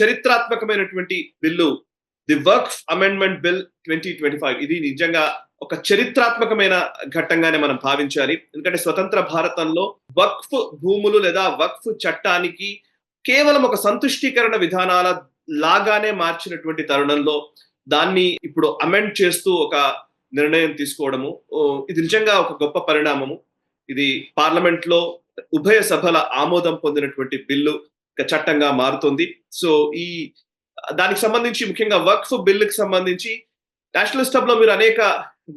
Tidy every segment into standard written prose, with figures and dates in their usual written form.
చరిత్రాత్మకమైనటువంటి bill the వర్క్ amendment bill 2025. ఇది నిజంగా ఒక చరిత్రాత్మకమైన ఘట్టంగానే మనం భావించాలి. ఎందుకంటే స్వతంత్ర భారతంలో వక్ఫ్ భూములు లేదా వక్ఫ్ చట్టానికి కేవలం ఒక సంతుష్టీకరణ విధానాల లాగానే మార్చినటువంటి తరుణంలో దాన్ని ఇప్పుడు అమెండ్ చేస్తూ ఒక నిర్ణయం తీసుకోవడము ఇది నిజంగా ఒక గొప్ప పరిణామము. ఇది పార్లమెంట్ లో ఉభయ సభల ఆమోదం పొందినటువంటి బిల్లు చట్టంగా మారుతుంది. సో ఈ దానికి సంబంధించి ముఖ్యంగా వక్ఫ్ బిల్లుకి సంబంధించి నేషనల్ స్టబ్ లో మీరు అనేక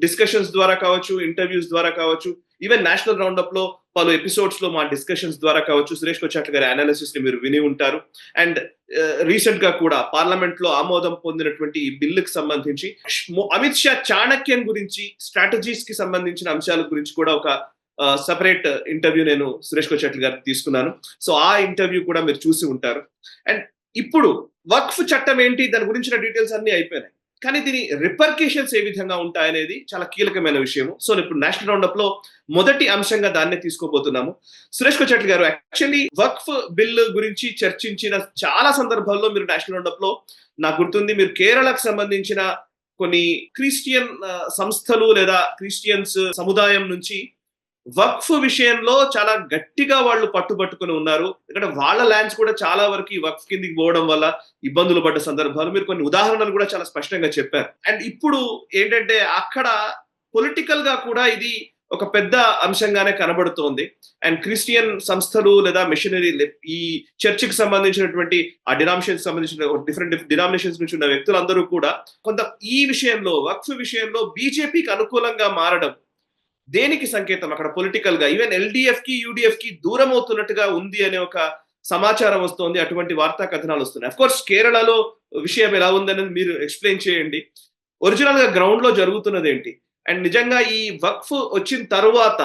డిస్కషన్స్ ద్వారా కావచ్చు, ఇంటర్వ్యూస్ ద్వారా కావచ్చు, ఈవెన్ నేషనల్ రౌండప్ లో పలు ఎపిసోడ్స్ లో మా డిస్కషన్స్ ద్వారా కావచ్చు, సురేష్ కొచ్చాట్ల గారి అనాలిసిస్ ని మీరు విని ఉంటారు. అండ్ రీసెంట్ గా కూడా పార్లమెంట్ లో ఆమోదం పొందినటువంటి ఈ బిల్లుకి సంబంధించి అమిత్ షా చాణక్యన్ గురించి, స్ట్రాటజీస్ కి సంబంధించిన అంశాల గురించి కూడా ఒక సెపరేట్ ఇంటర్వ్యూ నేను సురేష్ కొచ్చాట్ల గారికి తీసుకున్నాను. సో ఆ ఇంటర్వ్యూ కూడా మీరు చూసి ఉంటారు. అండ్ ఇప్పుడు వక్ఫ్ చట్టం ఏంటి, దాని గురించిన డీటెయిల్స్ అన్ని అయిపోయినాయి. కానీ దీని రిపర్కేషన్స్ ఏ విధంగా ఉంటాయనేది చాలా కీలకమైన విషయము. సో ఇప్పుడు నేషనల్ రౌండప్ లో మొదటి అంశంగా దాన్నే తీసుకోబోతున్నాము. సురేష్ కొచ్చాట్ల గారు, యాక్చువల్లీ వక్ఫ్ బిల్ గురించి చర్చించిన చాలా సందర్భాల్లో మీరు నేషనల్ రౌండప్ లో నాకు గుర్తుంది మీరు కేరళకు సంబంధించిన కొన్ని క్రిస్టియన్ సంస్థలు లేదా క్రిస్టియన్స్ సముదాయం నుంచి వక్ఫ్ విషయంలో చాలా గట్టిగా వాళ్ళు పట్టుబట్టుకుని ఉన్నారు. ఎందుకంటే వాళ్ళ ల్యాండ్స్ కూడా చాలా వరకు ఈ వక్ఫ్ కిందికి పోవడం వల్ల ఇబ్బందులు పడ్డ సందర్భాలు మీరు కొన్ని ఉదాహరణలు కూడా చాలా స్పష్టంగా చెప్పారు. అండ్ ఇప్పుడు ఏంటంటే అక్కడ పొలిటికల్ గా కూడా ఇది ఒక పెద్ద అంశంగానే కనబడుతోంది. అండ్ క్రిస్టియన్ సంస్థలు లేదా మిషనరీ ఈ చర్చికి సంబంధించినటువంటి ఆ డినామినేషన్స్ సంబంధించిన డిఫరెంట్ డినామినేషన్స్ నుంచి ఉన్న వ్యక్తులందరూ కూడా కొంత ఈ విషయంలో వక్ఫ్ విషయంలో బీజేపీకి అనుకూలంగా మారడం దేనికి సంకేతం? అక్కడ పొలిటికల్ గా ఈవెన్ ఎల్డిఎఫ్ కి యూడిఎఫ్ కి దూరం అవుతున్నట్టుగా ఉంది అనే ఒక సమాచారం వస్తోంది. అటువంటి వార్తా కథనాలు వస్తున్నాయి. అఫ్ కోర్స్ కేరళలో విషయం ఎలా ఉందనేది మీరు ఎక్స్ప్లెయిన్ చేయండి. ఒరిజినల్ గా గ్రౌండ్ లో జరుగుతున్నది ఏంటి? అండ్ నిజంగా ఈ వక్ఫ్ వచ్చిన తరువాత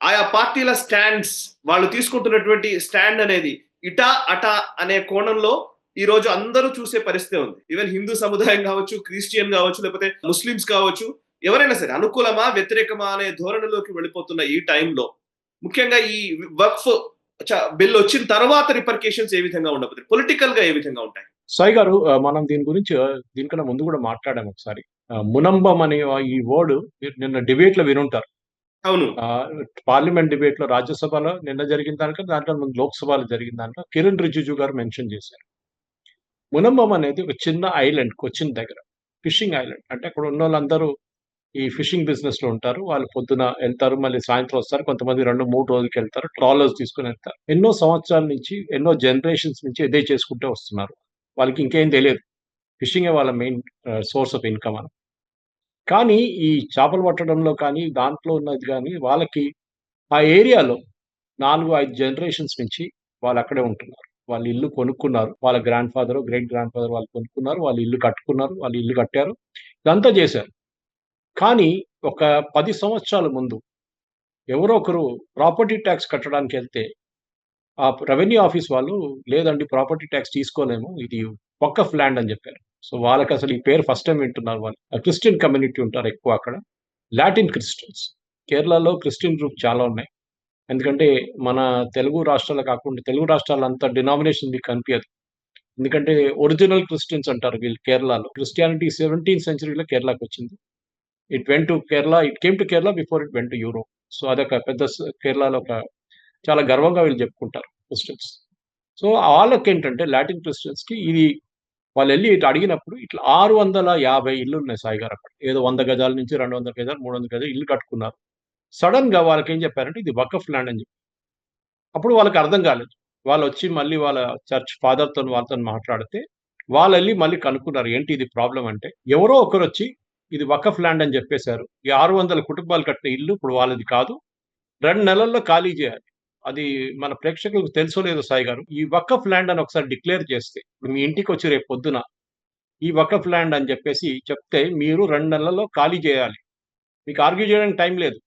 ఆయా పార్టీల స్టాండ్స్, వాళ్ళు తీసుకుంటున్నటువంటి స్టాండ్ అనేది ఇటా అటా అనే కోణంలో ఈ రోజు అందరూ చూసే పరిస్థితి ఉంది. ఈవెన్ హిందూ సముదాయం కావచ్చు, క్రిస్టియన్ కావచ్చు, లేకపోతే ముస్లిమ్స్ కావచ్చు, ఎవరైనా సరే అనుకూలమా వ్యతిరేకమా అనే ధోరణిలోకి వెళ్ళిపోతున్న ఈ టైంలో ముఖ్యంగా ఈ వక్ఫ్ బిల్ వచ్చిన తర్వాత రిపర్కేషన్స్ ఏ విధంగా ఉండబోతుంది, పొలిటికల్ గా ఏ విధంగా ఉంటాయి? సాయి గారు, మనం దీని గురించి దీనికన్నా ముందు కూడా మాట్లాడాము ఒకసారి. మునంబం అనే ఈ వర్డ్ నిన్న డిబేట్ లో వినుంటారు. అవును. పార్లమెంట్ డిబేట్ లో రాజ్యసభలో నిన్న జరిగిన దానికంటే దాంట్లో ముందు లోక్సభలో జరిగిన దాంట్లో కిరణ్ రిజిజు గారు మెన్షన్ చేశారు. మునంబం అనేది ఒక చిన్న ఐలాండ్, కొచ్చిన్ దగ్గర ఫిషింగ్ ఐలాండ్. అంటే అక్కడ ఉన్న వాళ్ళందరూ ఈ ఫిషింగ్ బిజినెస్ లో ఉంటారు. వాళ్ళు పొద్దున వెళ్తారు, మళ్ళీ సాయంత్రం వస్తారు. కొంతమంది 2-3 రోజులకి వెళ్తారు, ట్రాలర్స్ తీసుకుని వెళ్తారు. ఎన్నో సంవత్సరాల నుంచి, ఎన్నో జనరేషన్స్ నుంచి ఇదే చేసుకుంటూ వస్తున్నారు. వాళ్ళకి ఇంకేం తెలియదు, ఫిషింగే వాళ్ళ మెయిన్ సోర్స్ ఆఫ్ ఇన్కమ్ అని. కానీ ఈ చేపలు పట్టడంలో కానీ దాంట్లో ఉన్నది కానీ వాళ్ళకి ఆ ఏరియాలో 4-5 జనరేషన్స్ నుంచి వాళ్ళు అక్కడే ఉంటున్నారు. వాళ్ళు ఇల్లు కొనుక్కున్నారు, వాళ్ళ grand father, great grand father వాళ్ళు కొనుక్కున్నారు, వాళ్ళు ఇల్లు కట్టుకున్నారు, వాళ్ళు ఇల్లు కట్టారు, ఇదంతా చేశారు. కానీ ఒక 10 సంవత్సరాల ముందు ఎవరో ఒకరు ప్రాపర్టీ ట్యాక్స్ కట్టడానికి వెళ్తే ఆ రెవెన్యూ ఆఫీస్ వాళ్ళు లేదండి ప్రాపర్టీ ట్యాక్స్ తీసుకోలేము, ఇది వక్ఫ్ ల్యాండ్ అని చెప్పారు. సో వాళ్ళకి అసలు ఈ పేరు ఫస్ట్ టైం వింటున్నారు. వాళ్ళు క్రిస్టియన్ కమ్యూనిటీ ఉంటారు ఎక్కువ అక్కడ, లాటిన్ క్రిస్టియన్స్. కేరళలో క్రిస్టియన్ గ్రూప్ చాలా ఉన్నాయి. ఎందుకంటే మన తెలుగు రాష్ట్రాలు కాకుండా తెలుగు రాష్ట్రాలంతా డినామినేషన్ మీకు కనిపించదు. ఎందుకంటే ఒరిజినల్ క్రిస్టియన్స్ అంటారు వీళ్ళు కేరళలో. క్రిస్టియానిటీ 17th సెంచరీలో కేరళకు వచ్చింది. It went to Kerala, it came to Kerala before it went to Europe. So అదొక పెద్ద కేరళలో ఒక చాలా గర్వంగా వీళ్ళు చెప్పుకుంటారు క్రిస్టియన్స్. సో వాళ్ళకేంటంటే లాటిన్ క్రిస్టియన్స్కి ఇది వాళ్ళు వెళ్ళి ఇట్లా అడిగినప్పుడు ఇట్లా 650 ఇల్లు ఉన్నాయి సాయి గారు అక్కడ. ఏదో 100 గజాల నుంచి 200 గజాలు 300 గజాలు ఇల్లు కట్టుకున్నారు. సడన్ గా వాళ్ళకి ఏం చెప్పారంటే ఇది వక్ఫ్ ల్యాండ్ అని చెప్పి. అప్పుడు వాళ్ళకి అర్థం కాలేదు. వాళ్ళు వచ్చి మళ్ళీ వాళ్ళ చర్చ్ ఫాదర్తో వాళ్ళతో మాట్లాడితే వాళ్ళు వెళ్ళి మళ్ళీ కనుక్కున్నారు ఏంటి ఇది ప్రాబ్లం అంటే. ఎవరో ఒకరు వచ్చి ఇది వక్ఫ్ ల్యాండ్ అని చెప్పేశారు. ఈ 600 కుటుంబాలు కట్టిన ఇల్లు ఇప్పుడు వాళ్ళది కాదు, 2 నెలల్లో ఖాళీ చేయాలి. అది మన ప్రేక్షకులకు తెలుసో లేదో సాయి గారు, ఈ వక్ఫ్ ల్యాండ్ అని ఒకసారి డిక్లేర్ చేస్తే, ఇప్పుడు మీ ఇంటికి వచ్చి రేపు పొద్దున ఈ వక్ఫ్ ల్యాండ్ అని చెప్పేసి చెప్తే మీరు 2 నెలల్లో ఖాళీ చేయాలి. మీకు ఆర్గ్యూ చేయడానికి టైం లేదు.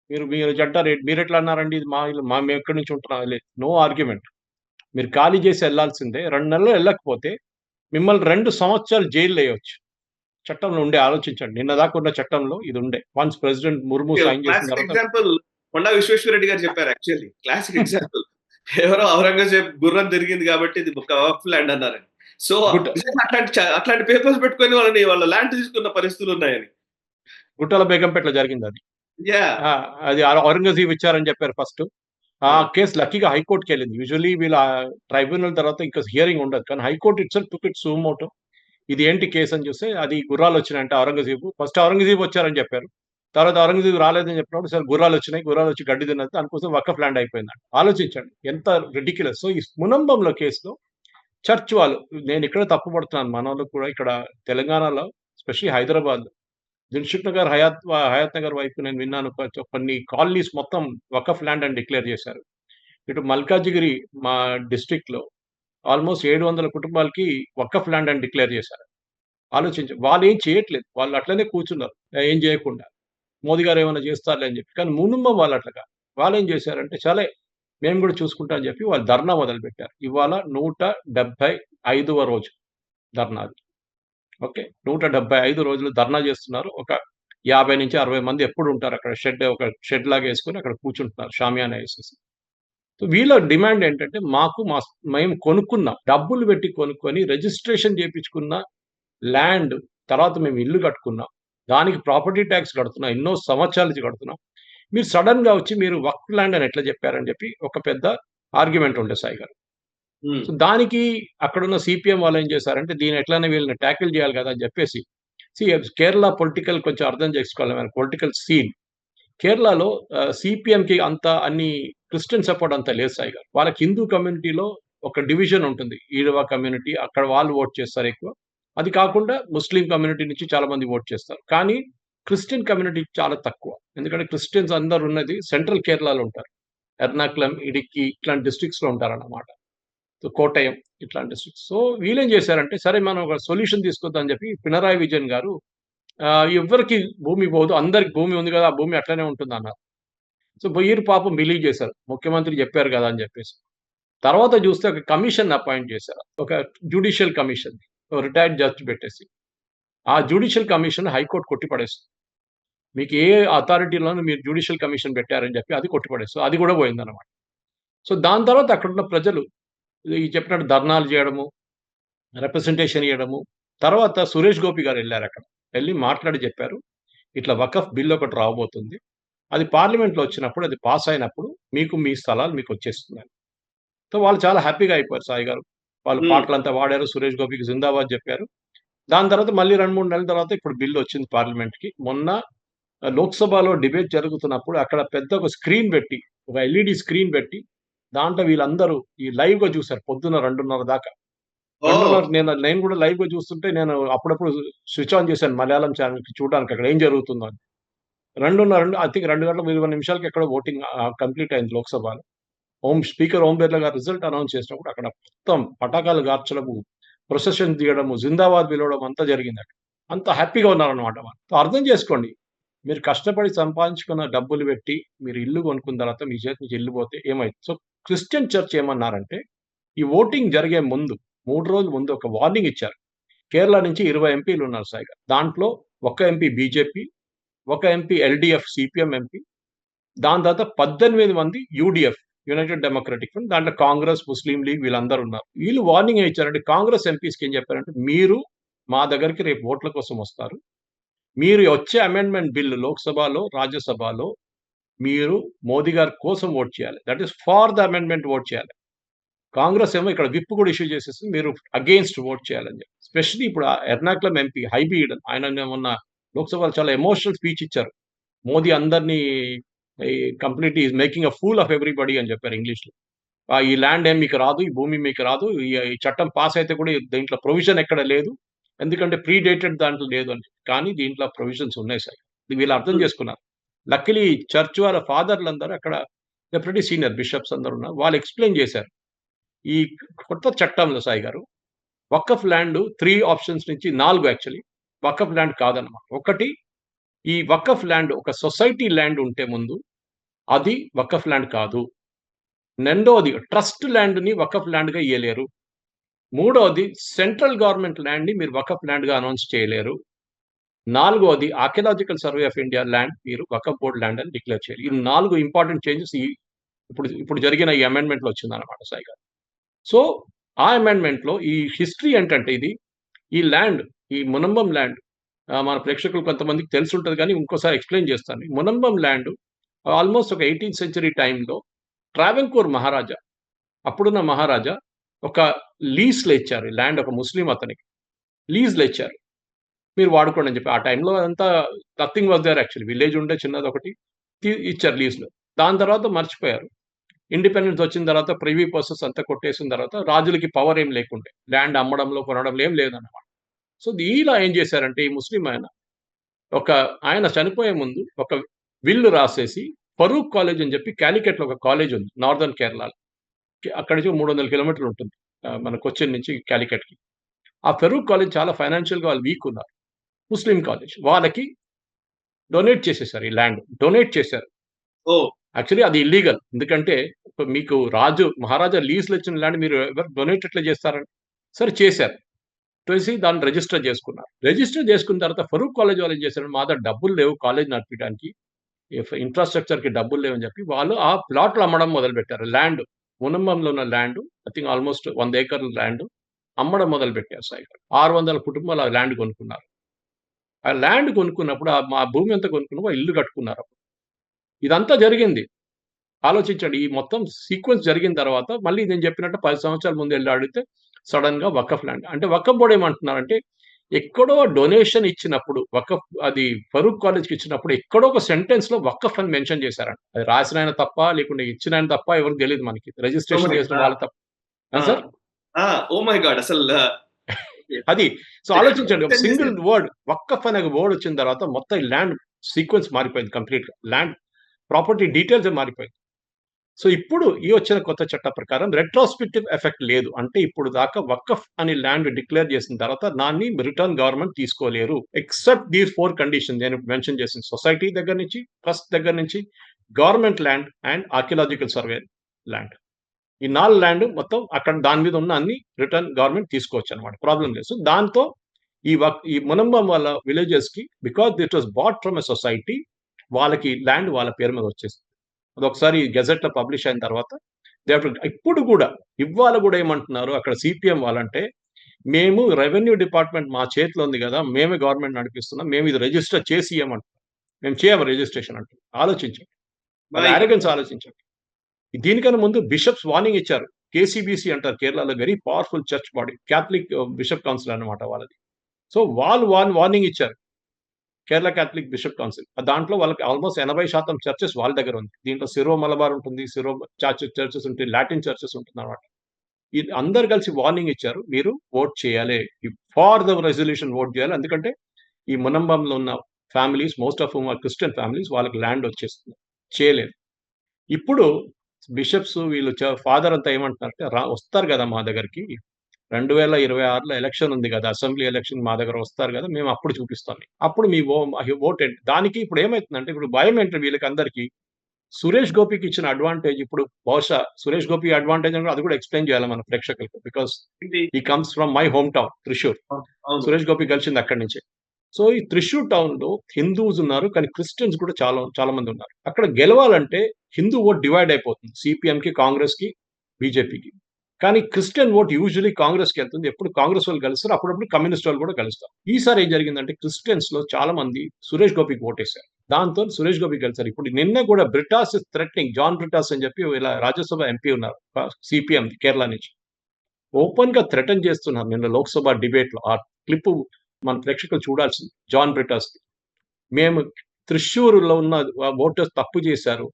మీరు అంటారు మీరు ఎట్లా అన్నారండి ఇది మా ఇల్లు, మేము ఎక్కడి నుంచి ఉంటున్నాం, లేదు, నో ఆర్గ్యుమెంట్. మీరు ఖాళీ చేసి వెళ్లాల్సిందే. 2 నెలలు వెళ్ళకపోతే మిమ్మల్ని 2 సంవత్సరాలు జైలు వేయవచ్చు. చట్టంలో ఉండే, ఆలోచించండి. నిన్న దాకా ఉన్న చట్టంలో ఇది ఉండే. వన్స్ ప్రెసిడెంట్ ముర్ము సైన్ చేసిన తర్వాత ఎగ్జాంపుల్ కొండా విశ్వేశ్వరరెడ్డి గారు చెప్పారు. Actually classic example. ఎవరో ఔరంగజేబ్ గుర్రం తిరిగింది కాబట్టి ఇది వక్ఫ్ ల్యాండ్ అన్నారని. సో గుట్ట నిజంగా అట్లాంటి పేపర్స్ పెట్టుకొని వాళ్ళ ల్యాండ్ తీసుకున్న పరిస్థితులు ఉన్నాయని. గుట్టల బేగంపేటలో జరిగిందది. యాహ్! ఆ! అది ఔరంగజేబు ఇచ్చారని చెప్పారు ఫస్టు. ఆ ఆ! కేస్ లక్కీగా హైకోర్ట్‌కెళ్ళింది. యూజువల్లీ వీళ్ళ ట్రైబ్యునల్ తర్వాత ఇంకా హియరింగ్ ఉండదు. కానీ high court itself took it suo motu. ఇది ఏంటి కేస్ అని చూస్తే అది గుర్రాలొచ్చినాయంట ఔరంగజేబు. ఫస్ట్ ఔరంగజేబు వచ్చారని చెప్పారు. తర్వాత ఔరంగజేబు రాలేదని చెప్పినప్పుడు సరే గుర్రాలొచ్చినాయి. గుర్రాలొచ్చి గడ్డి తిన్నది. దానికోసం వకఫ్ ల్యాండ్ అయిపోయిందంట. ఆలోచించండి. ఎంత రిడిక్యులస్. సో, ఈ మునంబంలో కేస్‌లో చర్చ్ వాళ్ళు నేనిక్కడే తప్పుపడుతున్నాను. మనోళ్ళు కూడా ఇక్కడ తెలంగాణలో ఎస్పెషల్లీ హైదరాబాద్‌లో దిల్‌సుఖ్ నగర్, హయత్ నగర్ వైపు నేను విన్నాను. కొన్ని కాలనీస్ మొత్తం వకఫ్ ల్యాండ్ అని డిక్లేర్ చేశారు. ఇటు మల్కాజిగిరి మా డిస్ట్రిక్ట్‌లో ఆల్‌మోస్ట్ 700 కుటుంబాలకి వకఫ్ ల్యాండ్ అని డిక్లేర్ చేశారు. వాళ్ళేం చేయట్లేదు. వాళ్ళు అట్లనే కూర్చున్నారు. ఏం చేయకుండా. మోదీ గారు ఏమైనా చేస్తారులే అని చెప్పి. కానీ మునుంబం వాళ్ళు అట్లా కాదు. వాళ్ళేం చేశారంటే సరే మేము కూడా చూసుకుంటాం అని చెప్పి వాళ్ళు ధర్నా మొదలుపెట్టారు. ఇవాళ 175వ రోజు ధర్నాది. ఓకే. 175 రోజులు ధర్నా చేస్తున్నారు. ఒక 50-60 మంది ఎప్పుడు ఉంటారు అక్కడ. ఒక షెడ్ లాగా యేసుకొని అక్కడ కూర్చుంటున్నారు షామియానా యేసేసి. సో వీళ్ళ డిమాండ్ ఏంటంటే మేము కొనుక్కున్నాం. డబ్బులు పెట్టి కొనుక్కొని రిజిస్ట్రేషన్ చేపించుకున్న ల్యాండ్ తర్వాత మేము ఇల్లు కట్టుకున్నాం. దానికి ప్రాపర్టీ టాక్స్ కడుతున్నాం. ఎన్నో సంవత్సరాల నుంచి కడుతున్నాం. మీరు సడెన్‌గా వచ్చి మీరు వక్ఫ్ ల్యాండ్ అని ఎట్లా చెప్పారని చెప్పి ఒక పెద్ద ఆర్గ్యుమెంట్ ఉండే సాయి గారు. హ్మ్. సో దానికి అక్కడున్న సీపీఎం వాళ్ళు ఏం చేశారంటే దీన్ని ఎట్లైనా వీళ్ళని టాకిల్ చేయాలి కదా అని చెప్పేసి కేరళ పొలిటికల్ కొంచెం అర్థం చేసుకోవాలి మనం. Political scene. కేరళలో సీపీఎంకి అంత అన్ని క్రిస్టియన్ సపోర్ట్ అంత లేదు సాయి గారు. వాళ్ళకి హిందూ కమ్యూనిటీలో ఒక డివిజన్ ఉంటుంది. ఈడవ కమ్యూనిటీ అక్కడ వాళ్ళు ఓట్ చేస్తారు ఎక్కువ. అది కాకుండా ముస్లిం కమ్యూనిటీ నుంచి చాలా మంది ఓట్ చేస్తారు. కానీ క్రిస్టియన్ కమ్యూనిటీ చాలా తక్కువ. ఎందుకంటే క్రిస్టియన్స్ అందరూ ఉన్నది సెంట్రల్ కేరళలో ఉంటారు. ఎర్నాకులం, ఇడిక్కి ఇట్లాంటి డిస్ట్రిక్ట్స్‌లో ఉంటారన్నమాట. సో కోట్టయం ఇట్లాంటి డిస్ట్రిక్ట్స్. సో వీళ్ళేం చేశారంటే సరే మనం ఒక సొల్యూషన్ తీసుకొద్దాం అని చెప్పి పినరాయి విజయన్ గారు ఎవ్వరికీ భూమి పోదు. అందరికి భూమి ఉంది కదా! ఆ భూమి అట్లనే ఉంటుందన్నారు. సో వీరు పాపం బిలీవ్ చేశారు. ముఖ్యమంత్రి చెప్పారు కదా! అని చెప్పేసి. తర్వాత చూస్తే ఒక కమిషన్ అపాయింట్ చేశారు. ఒక జ్యుడిషియల్ కమిషన్. రిటైర్డ్ జడ్జ్ పెట్టేసి. ఆ జ్యుడిషియల్ కమిషన్ హైకోర్ట్ కొట్టిపడేస్తుంది. మీకు ఏ అథారిటీలోను మీరు జ్యుడిషియల్ కమిషన్ పెట్టారని చెప్పి అది కొట్టిపడేస్తుంది. అది కూడా పోయిందన్నమాట. సో దాని తర్వాత అక్కడున్న ప్రజలు ఈ చెప్పినట్టు ధర్నాలు చేయడము, రిప్రజెంటేషన్ ఇయ్యడము. తర్వాత సురేష్ గోపి గారు ఎళ్లారక్కడ. ఎళ్లి మాట్లాడి చెప్పారు. ఇట్లా వకఫ్ బిల్ ఒకటి రాబోతుంది. అది పార్లమెంట్‌లో వచ్చినప్పుడు అది పాస్ అయినప్పుడు మీకు మీ స్థలాలు మీకొచ్చేస్తుందని. సో వాళ్ళు చాలా హ్యాపీగా అయిపోయారు సాయి గారు. వాళ్ళు హ్మ్. పాటలంతా పాడారు. సురేష్ గోపికి జిందాబాద్ చెప్పారు. దాని తర్వాత మళ్ళీ 2, 3 నెలల తర్వాత ఇప్పుడు బిల్ వచ్చింది పార్లమెంట్‌కి. మొన్న లోక్‌సభలో డిబేట్ జరుగుతున్నప్పుడు అక్కడ పెద్ద ఒక స్క్రీన్ పెట్టి, ఒక ఎల్ఈడీ స్క్రీన్ పెట్టి, దాంట్లో వీళ్ళందరూ ఈ లైవ్‌గా చూసారు. పొద్దున్న 2:30 దాకా. ఓహ్! 2:30 నేను కూడా లైవ్‌గా చూస్తుంటే నేను అప్పుడప్పుడు స్విచ్ ఆన్ చేశాను మలయాళం ఛానెల్‌కి చూడడానికి అక్కడ ఏం జరుగుతుందో అని. 2:30 ఐ థింక్ 2 గంటల 20 నిమిషాలకి ఎక్కడో ఓటింగ్ కంప్లీట్ అయింది లోక్‌సభలో. స్పీకర్ ఓం బిర్లా గారు రిజల్ట్ అనౌన్స్ చేసినప్పుడు అక్కడ మొత్తం పటాకాలు గార్చడము, ప్రొసెషన్ తీయడము, జిందాబాద్ పిలవడం అంతా జరిగిందక్కడ. అంత హ్యాపీగా ఉన్నారన్నమాట వాళ్ళు. సో అర్థం చేసుకోండి. మీరు కష్టపడి సంపాదించుకున్న డబ్బులు పెట్టి మీరు ఇల్లు కొనుక్కున్న తర్వాత మీ చేతి నుంచి ఇల్లు పోతే ఏమైద్ది? సో క్రిస్టియన్ చర్చ్ ఏమన్నారంటే ఈ ఓటింగ్ జరిగే ముందు 3 రోజుల ముందు ఒక వార్నింగ్ ఇచ్చారు. కేరళ నుంచి 20 ఎంపీలున్నారు సాయిగా. దాంట్లో ఒక ఎంపీ బీజేపీ, ఒక ఎంపీ ఎల్‌డీఎఫ్ సీపీఎం ఎంపీ, దాని తర్వాత 18 మంది యూడీఎఫ్ యునైటెడ్ డెమోక్రటిక్ ఫ్రంట్ దాంట్లో కాంగ్రెస్, ముస్లిం లీగ్ వీళ్ళందరూ ఉన్నారు. వీళ్ళు వార్నింగ్ ఏం ఇచ్చారంటే కాంగ్రెస్ ఎంపీస్‌కి ఏం చెప్పారంటే మీరు మా దగ్గరికి రేపు ఓట్ల కోసం వస్తారు. మీరు వచ్చే అమెండ్మెంట్ బిల్ లోక్‌సభలో, రాజ్యసభలో మీరు మోదీ గారి కోసం ఓట్ చేయాలి. That is for the amendment vote చేయాలి. కాంగ్రెస్ ఏమో ఇక్కడ విప్ కూడా ఇష్యూ చేసేసింది. మీరు అగెయిన్స్ట్ ఓట్ చేయాలని చెప్పి. స్పెషల్లీ ఇప్పుడు ఎర్నాకులం ఎంపీ హైబీ ఈడెన్ ఆయన మొన్న లోక్‌సభలో చాలా ఎమోషనల్ స్పీచ్ ఇచ్చారు. మోదీ అందరిని ఈ completely is making a fool of everybody అని చెప్పారు ఇంగ్లీష్‌లో. ఈ ల్యాండ్ ఏం మీకు రాదు. ఈ భూమి మీకు రాదు. ఈ చట్టం పాస్ అయితే కూడా దీంట్లో ప్రొవిజన్ ఎక్కడ లేదు. ఎందుకంటే ప్రీడేటెడ్ దాంట్లో లేదు అని. కానీ దీంట్లో ప్రొవిజన్స్ ఉన్నాయి సార్. వీళ్ళు అర్థం హ్మ్. చేసుకున్నారు. లక్కీలీ చర్చ్ వాళ్ళ ఫాదర్‌లందరూ అక్కడ దే ప్రిటీ సీనియర్ బిషప్స్ అందరూ ఉన్నారు. వాళ్ళు ఎక్స్‌ప్లెయిన్ చేశారు. ఈ కొత్త చట్టంలో సాయి గారు వకఫ్ ల్యాండ్ 3 ఆప్షన్స్ నుంచి 4 యాక్చువల్లీ వకఫ్ ల్యాండ్ కాదన్నమాట. ఒకటి ఈ వకఫ్ ల్యాండ్ ఒక సొసైటీ ల్యాండ్ ఉంటే ముందు అది వకఫ్ ల్యాండ్ కాదు. రెండోది ట్రస్ట్ ల్యాండ్‌ని వకఫ్ ల్యాండ్‌గా ఇయ్యలేరు. మూడోది సెంట్రల్ గవర్నమెంట్ ల్యాండ్‌ని మీరు వకఫ్ ల్యాండ్‌గా అనౌన్స్ చేయలేరు. నాలుగోది archaeological survey of India land మీరు వకఫ్ బోర్డ్ ల్యాండ్ అని డిక్లేర్ చేయాలి. ఈ 4 ఇంపార్టెంట్ చేంజెస్ ఇప్పుడు ఇప్పుడు జరిగిన ఈ అమెండ్మెంట్‌లో వచ్చిందన్నమాట సాయి గారు. సో ఆ అమెండ్మెంట్‌లో ఈ హిస్టరీ ఏంటంటే ఈ ల్యాండ్, ఈ మునంబం ల్యాండ్ మన ప్రేక్షకులు కొంతమందికి తెలిసుంటది గానీ, ఇంకోసారి ఎక్స్‌ప్లెయిన్ చేస్తాను. మునంబం ల్యాండ్ ఆల్‌మోస్ట్ ఒక 18థ్ సెంచరీ టైమ్‌లో ట్రావెన్కోర్ మహారాజా, అప్పుడున్న మహారాజా ఒక లీజ్‌లో ఇచ్చారు. ల్యాండ్ ఒక ముస్లిం అతనికి లీజ్‌లో ఇచ్చారు. మీరు వాడుకోండి అని చెప్పి. ఆ టైమ్‌లో అంతా nothing was there actually. Village ఉండే చిన్నదొకటి ఇచ్చారు లీజ్‌లో. దాని తర్వాత మర్చిపోయారు. ఇండిపెండెన్స్ వచ్చిన తర్వాత ప్రివీ ప్రాసెస్ అంతా కొట్టేసిన తర్వాత రాజులకి పవర్ ఏం లేకుండే. ల్యాండ్ అమ్మడంలో, కొనడంలో ఏం లేదన్నమాట. సో, ఈయన ఏం చేశారంటే ఈ ముస్లిం ఒక ఆయన చనిపోయే ముందు ఒక విల్ రాసేసి ఫరూక్ కాలేజ్ అని చెప్పి కాలికట్‌లో ఒక కాలేజ్ ఉంది. నార్తర్న్ కేరళలో. అక్కడి నుంచి 300 కిలోమీటర్లు ఉంటుంది. మన కొచ్చిన్ నుంచి కాలికట్‌కి. ఆ ఫరూక్ కాలేజ్ చాలా ఫైనాన్షియల్‌గా వాళ్ళు వీక్ ఉన్నారు. ముస్లిం కాలేజ్. వాళ్ళకి డొనేట్ చేసేసారు ఈ ల్యాండ్. డొనేట్ చేశారు. ఓహ్! యాక్చువల్లీ అది ఇల్లీగల్. ఎందుకంటే మీకు మహారాజా లీజ్‌లో ఇచ్చిన ల్యాండ్ మీరు ఎవరు డొనేట్ ఎట్లా చేస్తారండి? సరే చేశారు. చేసి దాన్ని రిజిస్టర్ చేసుకున్నారు. రిజిస్టర్ చేసుకున్న తర్వాత ఫరూక్ కాలేజ్ వాళ్ళు ఏం చేశారు, మా దగ్గర డబ్బులు లేవు కాలేజ్ నడిపియడానికి. ఇన్‌ఫ్రాస్ట్రక్చర్‌కి డబ్బులు లేవని చెప్పి వాళ్ళు ఆ ప్లాట్లు అమ్మడం మొదలుపెట్టారు. ల్యాండ్ మునంబంలో ఉన్న ల్యాండ్ ఐ థింక్ ఆల్‌మోస్ట్ 100 ఎకర్ల ల్యాండ్ అమ్మడం మొదలుపెట్టారు సాయిగారు. 600 కుటుంబాలు ఆ ల్యాండ్ కొనుక్కున్నారు. ఆ ల్యాండ్ కొనుక్కున్నప్పుడు మా భూమి ఎంత కొనుక్కున్నామో ఇల్లు కట్టుకున్నారు. ఇదంతా జరిగింది. ఆలోచించండి. ఈ మొత్తం సీక్వెన్స్ జరిగిన తర్వాత మళ్ళీ నేను చెప్పినట్టు 10 సంవత్సరాల ముందు ఎళ్లి అడిగితే సడెన్‌గా వకఫ్ ల్యాండ్. అంటే వకఫ్ బోర్డ్ ఏమంటున్నారంటే ఎక్కడో డొనేషన్ ఇచ్చినప్పుడు అది ఫరూక్ కాలేజ్‌కి ఇచ్చినప్పుడు ఎక్కడో ఒక సెంటెన్స్‌లో వకఫ్ అని మెన్షన్ చేశారంట. అది రాసినాయన తప్పా? లేకుంటే ఇచ్చినాయన తప్పా? ఎవరికీ తెలీదు మనకి. ఓహ్ రిజిస్ట్రేషన్ మై చేసిన గాడ్! వాళ్ళు తప్ప. ఆ! సార్? ఆ! Oh my God! అది. సో, ఎక్కడ ఆలోచించండి. ఒక మెన్షన్ సింగిల్ చేశారు? వర్డ్ వకఫ్ అనే వర్డ్ వచ్చిన తర్వాత మొత్తం ఈ ల్యాండ్ సీక్వెన్స్ మారిపోయింది కంప్లీట్‌గా. ల్యాండ్ ప్రాపర్టీ డీటెయిల్సే మారిపోయింది. సో, ఇప్పుడు ఈ వచ్చిన కొత్త చట్టం ప్రకారం రెట్రోస్పెక్టివ్ ఎఫెక్ట్ లేదు. అంటే ఇప్పుడు దాకా వకఫ్ అని ల్యాండ్ డిక్లేర్ చేసిన తర్వాత దాన్ని రిటర్న్ గవర్నమెంట్ తీసుకోలేరు. ఎక్సెప్ట్ దీస్ 4 కండిషన్స్ నేను మెన్షన్ చేసిన సొసైటీ దగ్గర నుంచి, ట్రస్ట్ దగ్గర నుంచి, government land and archaeological survey land. ఈ 4 ల్యాండ్ మొత్తం అక్కడ దాని మీద ఉన్న అన్ని రిటర్న్ గవర్నమెంట్ తీసుకోవచ్చనమాట. ప్రాబ్లమ్ లేదు. సో, దాంతో ఈ మునంబం వాళ్ళ విలేజెస్‌కి because it was bought from a society వాళ్ళకి ల్యాండ్ వాళ్ళ పేరు మీద వచ్చేసింది. అదొకసారి గెజెట్‌లో పబ్లిష్ అయిన తర్వాత ఇప్పుడు గూడా ఇవాళ గూడా ఏమంటున్నారు అక్కడ సీపీఎం వాళ్ళంటే, మేము రెవెన్యూ డిపార్ట్‌మెంట్ మా చేతిలో ఉంది గదా! మేమే గవర్నమెంట్ నడిపిస్తున్నాం. మేము ఇది రిజిస్టర్ చేసి ఇయ్యమంటున్నాం. మేము చేయము రిజిస్ట్రేషన్ అంటున్నారు. ఆలోచించండి. వాళ్ళ మై గాడ్! అరోగెన్స్ ఆలోచించండి. దీనికన్నా ముందు బిషప్స్ వార్నింగ్ ఇచ్చారు. కేసీబీసీ అంటారు కేరళలో very powerful church body. Catholic bishop council అన్నమాట వాళ్ళది. సో, వాళ్ళు వార్నింగ్ ఇచ్చారు. Kerala Catholic bishop council. దాంట్లో వాళ్ళకి ఆల్‌మోస్ట్ 80% చర్చెస్ వాళ్ళ దగ్గర ఉంది. దీంట్లో సిరో మలబార్ ఉంటుంది. చర్చెస్ ఉంటాయి. లాటిన్ చర్చెస్ ఉంటుందన్నమాట. ఇది అందరూ కలిసి వార్నింగ్ ఇచ్చారు. మీరు వోట్ చేయాలి. ఫార్ ద రెజల్యూషన్ వోట్ చేయాలి. ఎందుకంటే ఈ మునంబంలో ఉన్న families most of whom are Christian families వాళ్ళకి ల్యాండ్ వచ్చేస్తుంది. చేయలేదు. ఇప్పుడు బిషప్స్ వీళ్ళు ఫాదర్ అంతా ఏమంటున్నారంటే వస్తారు గదా! మా దగ్గరికి. 2026లో ఎలక్షన్ ఉంది గదా! అసెంబ్లీ ఎలక్షన్ మా దగ్గర వస్తారు గదా! మేము అప్పుడు చూపిస్తాం. అప్పుడు మీ ఓట్ ఏంటి? దానికి ఇప్పుడు ఏమైతుందంటే ఇప్పుడు భయం ఏంటి వీళ్ళకందరికి సురేష్ గోపికి ఇచ్చిన అడ్వాంటేజ్ ఇప్పుడు బహుశా సురేష్ గోపి అడ్వాంటేజ్ అని అది కూడా ఎక్స్‌ప్లెయిన్ చేయాలి మన ప్రేక్షకులకు. బికాజ్ ఏంటి? హి comes from my home town Thrissur. అవును. సురేష్ గోపి గెలిచింది అక్కడి నుంచే. సో, ఈ త్రిశూర్ టౌన్‌లో హిందూస్ ఉన్నారు. కానీ క్రిస్టియన్స్ కూడా చాలా చాలా మంది ఉన్నారు. అక్కడ గెలవాలంటే హిందూ ఓట్ డివైడ్ అయిపోతుంది. సీపీఎంకి, కాంగ్రెస్‌కి, బీజేపీకి. కానీ క్రిస్టియన్ ఓట్ యూజువల్లీ కాంగ్రెస్‌కెళ్తుంది. ఎప్పుడు కాంగ్రెస్ వాళ్ళు గెలుస్తారు. అప్పుడప్పుడు కమ్యూనిస్ట్ వాళ్ళు కూడా గెలుస్తారు. ఈసారి ఏం జరిగిందంటే క్రిస్టియన్స్‌లో చాలా మంది సురేష్ గోపికి ఓటేసారు. దాంతో సురేష్ గోపి గెలిచారు. ఇప్పుడు నిన్న కూడా Brittas is threatening John Brittas అని చెప్పి ఇలా రాజ్యసభ ఎంపీ ఉన్నారు. సీపీఎం కేరళ నుంచి. ఓపెన్‌గా థ్రెటన్ చేస్తున్నారు నిన్న లోక్‌సభ డిబేట్‌లో. ఆ క్లిప్ మన ప్రేక్షకులు చూడాల్సింది. జాన్ బ్రిటాస్‌ది. మేము త్రిశ్శూర్‌లో ఉన్న ఓటర్స్ తప్పు చేశారు.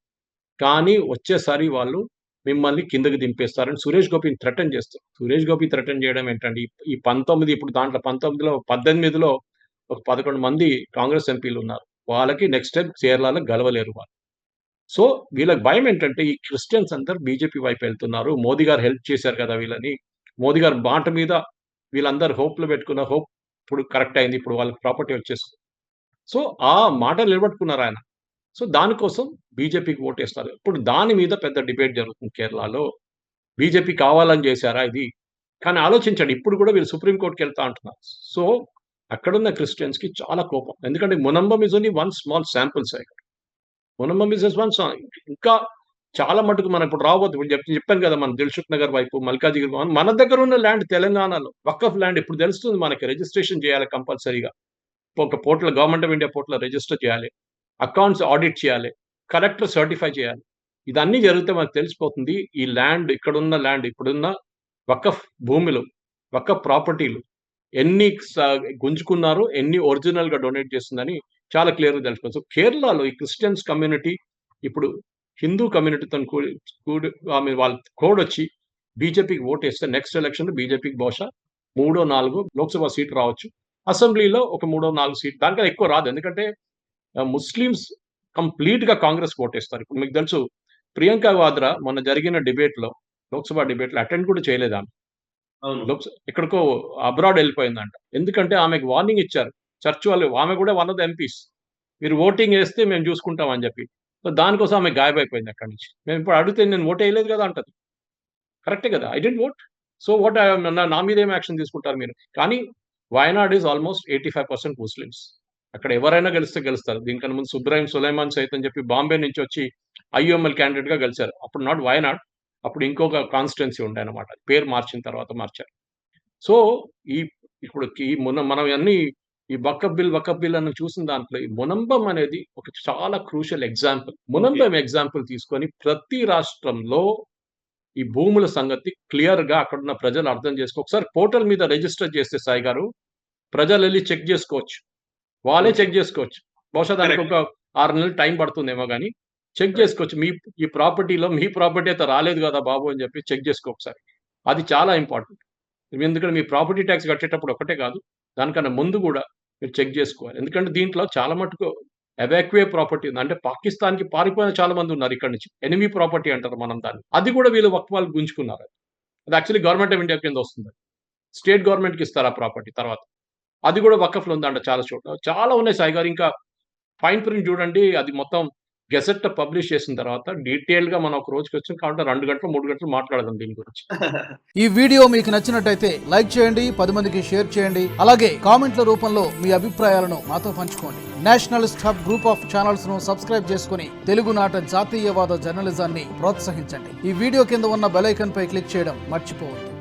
కానీ వచ్చేసారి వాళ్ళు మిమ్మల్ని కిందకి దింపేస్తారని సురేష్ గోపిని థ్రెటన్ చేస్తారు. సురేష్ గోపి థ్రెటన్ చేయడం ఏంటండి? ఈ 19 ఇప్పుడు దాంట్లో 19లో 18లో ఒక 11 మంది కాంగ్రెస్ ఎంపీలున్నారు. వాళ్ళకి నెక్స్ట్ టైమ్ కేరళలో గెలవలేరు వాళ్ళు. సో, వీళ్ళకి భయమేంటంటే ఈ క్రిస్టియన్స్ అందరూ బీజేపీ వైపు వెళ్తున్నారు. మోదీ గారు హెల్ప్ చేశారు కదా! వీళ్ళని. మోదీ గారి మాట మీద వీళ్ళందరూ హోప్‌లో పెట్టుకున్న హోప్ ఇప్పుడు కరెక్ట్ అయింది. ఇప్పుడు వాళ్ళకి ప్రాపర్టీ వచ్చేస్తుంది. సో, ఆ మాట నిలబెట్టుకున్నారాయన. సో, దానికోసం బీజేపీకి ఓటేస్తారు. ఇప్పుడు దాని మీద పెద్ద డిబేట్ జరుగుతుంది కేరళలో. బీజేపీ కావాలని చేశారా ఇది? కానీ ఆలోచించండి ఇప్పుడు కూడా వీళ్ళు సుప్రీం కోర్ట్‌కెళ్తా అంటున్నారు. సో, అక్కడున్న క్రిస్టియన్స్‌కి చాలా కోపం. ఎందుకంటే Munambam is only one small sample size. Munambam is just one ఇంకా చాలా మటుకు మనం ఇప్పుడు రాబోతుంది. ఇప్పుడు చెప్పాను కదా! మనం దిల్‌సుఖ్ నగర్ వైపు, మల్కాజిగిరి మన దగ్గర ఉన్న ల్యాండ్ తెలంగాణలో వకఫ్ ల్యాండ్ ఇప్పుడు తెలుస్తుంది మనకి. రిజిస్ట్రేషన్ చేయాలి కంపల్సరీగా. ఒక పోర్టల్ గవర్నమెంట్ ఆఫ్ ఇండియా పోర్టల్‌లో రిజిస్టర్ చేయాలి. అకౌంట్స్ ఆడిట్ చేయాలి. కలెక్టర్ సర్టిఫై చేయాలి. ఇదన్నీ జరిగితే మనకు తెలిసిపోతుంది. ఈ ల్యాండ్ ఇక్కడున్న ల్యాండ్ ఇప్పుడున్న వకఫ్ భూములు, వకఫ్ ప్రాపర్టీలు ఎన్ని గుంజుకున్నారు, ఎన్ని ఒరిజినల్‌గా డొనేట్ చేస్తుందని చాలా క్లియర్‌గా తెలిసిపోతుంది. సో, కేరళలో ఈ క్రిస్టియన్స్ కమ్యూనిటీ ఇప్పుడు హిందూ కమ్యూనిటీతోని కూడి వాళ్ళ కోడొచ్చి బీజేపీకి ఓటేస్తే నెక్స్ట్ ఎలక్షన్‌లో బీజేపీకి బహుశా 3, 4 లోక్సభ సీట్ రావచ్చు. అసెంబ్లీలో ఒక 3, 4 సీట్ దానికన్నా ఎక్కువ రాదు. ఎందుకంటే ముస్లిమ్స్ కంప్లీట్‌గా కాంగ్రెస్‌కి ఓటేస్తారు. ఇప్పుడు మీకు తెలుసు ప్రియాంక వాద్రా మొన్న జరిగిన డిబేట్‌లో లోక్సభ డిబేట్‌లో అటెండ్ కూడా చేయలేదామె. అవును. ఎక్కడికో అబ్రాడ్ ఎళ్ళిపోయిందంట. ఎందుకంటే ఆమెకు వార్నింగ్ ఇచ్చారు. చర్చ్ వాళ్ళు ఆమె కూడా వన్ ఆఫ్ ద ఎంపీస్. మీరు ఓటింగ్ ఏస్తే మేము చూసుకుంటాం అని చెప్పి. సో, దానికోసం ఆమె గాయమైపోయింది అక్కడి నుంచి. మేము ఇప్పుడు అడిగితే నేను ఓటేయలేదు కదా అంటది. కరెక్టే కదా! I didn't vote. So, what నా మీద ఏం యాక్షన్ తీసుకుంటారు మీరు? కానీ వయనాడ్ ఈస్ ఆల్‌మోస్ట్ 85% ముస్లిమ్స్. అక్కడ ఎవరైనా గెలిస్తే గెలుస్తారు. దీనికన్నా ముందు సుబ్రహీం సులైమాన్ సైత్ అని చెప్పి బాంబే నుంచి వచ్చి ఐయూఎంఎల్ క్యాండిడేట్‌గా గెలిచారు. అప్పుడు నాట్ వయనాడ్. అప్పుడు ఇంకొక కాన్స్టిట్యుయెన్సీ ఉండే అన్నమాట. పేరు మార్చిన తర్వాత మార్చారు. సో, ఈ ఇప్పుడు మనం అన్నీ ఈ వకఫ్ బిల్ అని చూసిన దాంట్లో ఈ మునంబం అనేది ఒక చాలా క్రూషియల్ ఎగ్జాంపుల్. మునంబం ఎగ్జాంపుల్ తీసుకొని ప్రతి రాష్ట్రంలో ఈ భూముల సంగతి క్లియర్‌గా అక్కడున్న ప్రజలు అర్థం ఒకసారి పోర్టల్ మీద రిజిస్టర్ చేస్తే సాయి గారు, ప్రజలెళ్లి చెక్ చేసుకోవచ్చు. వాళ్ళే చెక్ చేసుకోవచ్చు. బహుశా దానికి ఒక 6 నెలలు టైం పడుతుందేమో గానీ, చెక్ చేసుకోవచ్చు. ఈ ప్రాపర్టీలో మీ ప్రాపర్టీ అయితే రాలేదు గదా బాబు అని చెప్పి చెక్ చేసుకో ఒకసారి. అది చాలా ఇంపార్టెంట్. ఎందుకంటే మీ ప్రాపర్టీ టాక్స్ కట్టేటప్పుడు ఒకటే కాదు, దానికన్నా ముందు గూడా మీరు చెక్ జేసుకోవాలి. ఎందుకంటే దీంట్లో చాలా మటుకు ఎవాక్యుయే ప్రాపర్టీ ఉంది. అంటే పాకిస్తాన్‌కి పారిపోయిన చాలా మంది ఉన్నారు ఇక్కడి నుంచి. ఎనిమీ ప్రాపర్టీ అంటారు మనం దాన్ని. అది గూడా వీళ్ళు వక్ఫ్ వాళ్ళు గుంజుకున్నారు. అది యాక్చువల్లీ గవర్నమెంట్ ఆఫ్ ఇండియా కింద వస్తుంది. స్టేట్ గవర్నమెంట్‌కి ఇస్తారు ఆ ప్రాపర్టీ తర్వాత. అది గూడా వకఫ్‌లో ఉందంట చాలా చోట్ల. చాలా ఉన్నాయి సాయి గారు. ఇంకా ఫైన్ ప్రింట్ జూడండి. అది మొత్తం గెజెట్‌లో పబ్లిష్ చేసిన తర్వాత డీటెయిల్‌గా మనం ఒక రోజుకొచ్చాం కాబట్టి 2 గంటలు, 3 గంటలు మాట్లాడదాం దీని గురించి. ఈ వీడియో మీకు నచ్చినట్టయితే లైక్ చేయండి, 10 మందికి షేర్ చేయండి. అలాగే కామెంట్ల రూపంలో మీ అభిప్రాయాలను మాతో పంచుకోండి. Nationalist hub group of channels ను సబ్స్క్రైబ్ చేసుకుని తెలుగునాట జాతీయవాద జర్నలిజాన్ని ప్రోత్సహించండి. ఈ వీడియో కింద ఉన్న బెల్ ఐకాన్ పై క్లిక్ చేయడం మర్చిపోవద్దు.